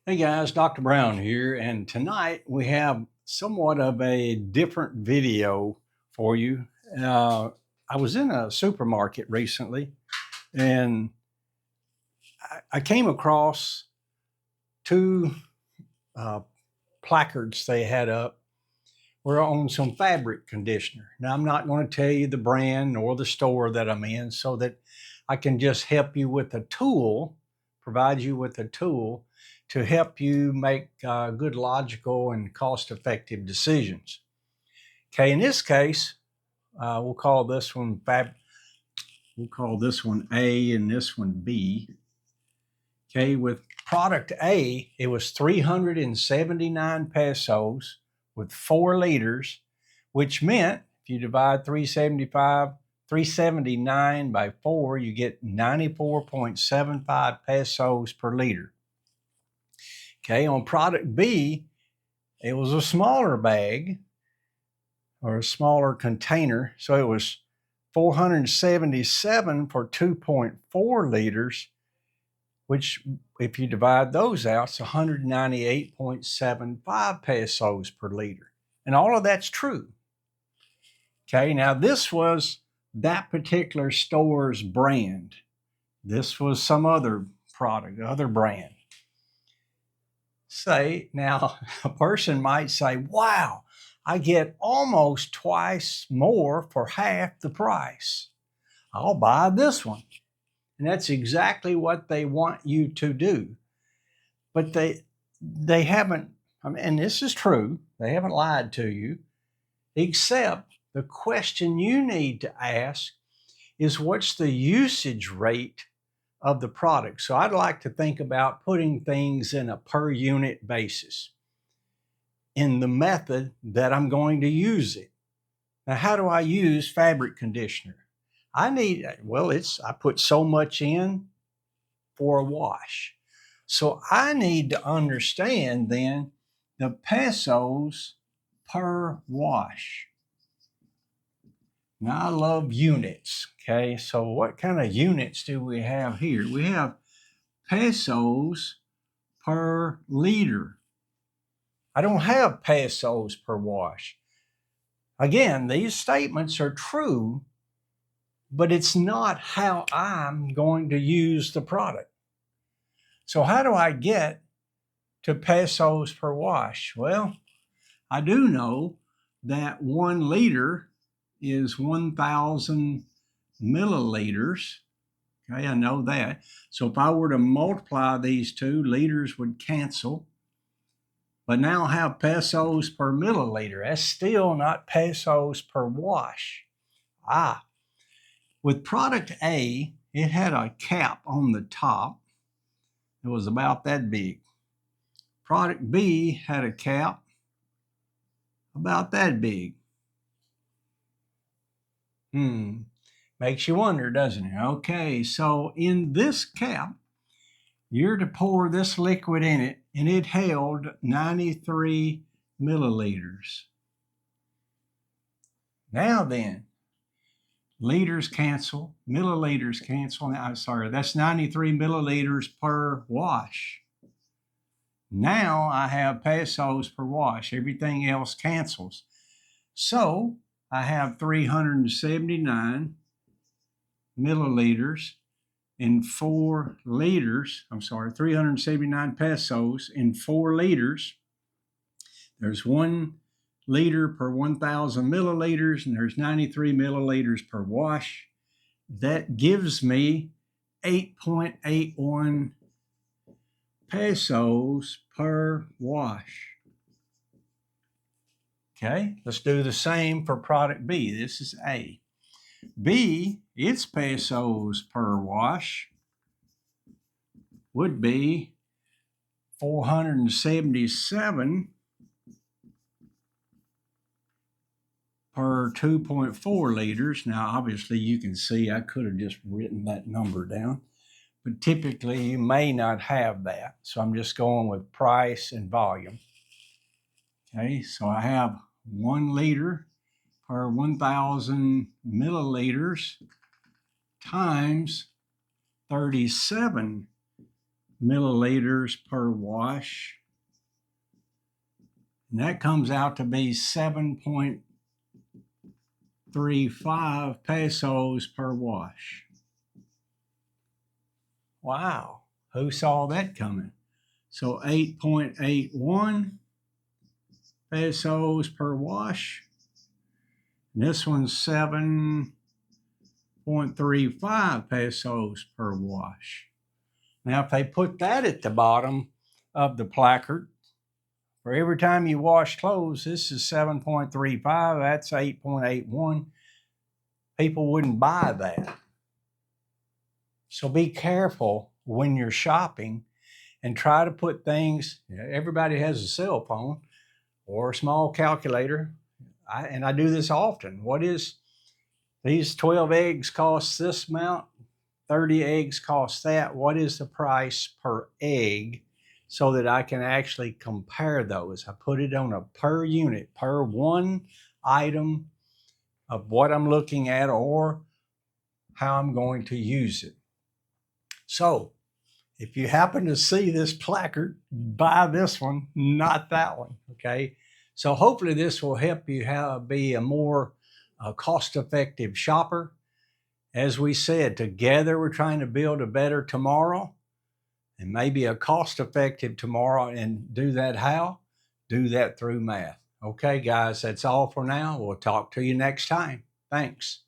Hey guys, Dr. Brown here, and tonight we have somewhat of a different video for you. Uh, I was in a supermarket recently and I came across two uh, placards they had up were on some fabric conditioner. Now, I'm not going to tell you the brand or the store that I'm in so that I can just help you with a tool, provide you with a tool to help you make good, logical, and cost effective decisions. Okay, in this case, we'll call this one we'll call this one A and this one B. Okay, with product A, it was 379 pesos with 4 liters, which meant if you divide 379 by 4, you get 94.75 pesos per liter. Okay, on product B, it was a smaller bag or a smaller container, so it was 477 for 2.4 liters, which if you divide those out, it's 198.75 pesos per liter. And all of that's true. Okay, now this was that particular store's brand. This was some other product, other brand. Say, now a person might say, wow, I get almost twice more for half the price. I'll buy this one. And that's exactly what they want you to do. But they haven't, I mean, and this is true, they haven't lied to you, except the question you need to ask is what's the usage rate of the product? So I'd like to think about putting things in a per unit basis in the method that I'm going to use it. Now, how do I use fabric conditioner? I put so much in for a wash. So I need to understand then the pesos per wash. Now I love units. Okay, so what kind of units do we have here? We have pesos per liter. I don't have pesos per wash. Again, these statements are true, but it's not how I'm going to use the product. So how do I get to pesos per wash? Well, I do know that 1 liter is 1,000 milliliters. Okay, I know that. So if I were to multiply these two, liters would cancel. But now I have pesos per milliliter. That's still not pesos per wash. With product A, it had a cap on the top. It was about that big. Product B had a cap about that big. Makes you wonder, doesn't it? Okay, so in this cap, you're to pour this liquid in it, and it held 93 milliliters. Now then, liters cancel, milliliters cancel. Now, sorry, that's 93 milliliters per wash. Now I have pesos per wash. Everything else cancels. So I have 379 milliliters in 4 liters. 379 pesos in 4 liters. There's 1 liter per 1,000 milliliters, and there's 93 milliliters per wash. That gives me 8.81 pesos per wash. Okay, let's do the same for product B. This is A. B, its pesos per wash would be 477 per 2.4 liters. Now, obviously, you can see I could have just written that number down, but typically you may not have that. So I'm just going with price and volume. Okay, so I have 1 liter per 1,000 milliliters times 37 milliliters per wash. And that comes out to be 7.35 pesos per wash. Wow, who saw that coming? So 8.81 pesos per wash. And this one's 7.35 pesos per wash. Now, if they put that at the bottom of the placard, for every time you wash clothes, this is 7.35, that's 8.81. People wouldn't buy that. So be careful when you're shopping and try to put things, everybody has a cell phone or a small calculator. I do this often. What is, these 12 eggs cost this amount, 30 eggs cost that. What is the price per egg so that I can actually compare those? I put it on a per unit, per one item of what I'm looking at or how I'm going to use it. So if you happen to see this placard, buy this one, not that one, okay? So hopefully this will help you be a more cost-effective shopper. As we said, together we're trying to build a better tomorrow and maybe a cost-effective tomorrow. And do that how? Do that through math. Okay, guys, that's all for now. We'll talk to you next time. Thanks.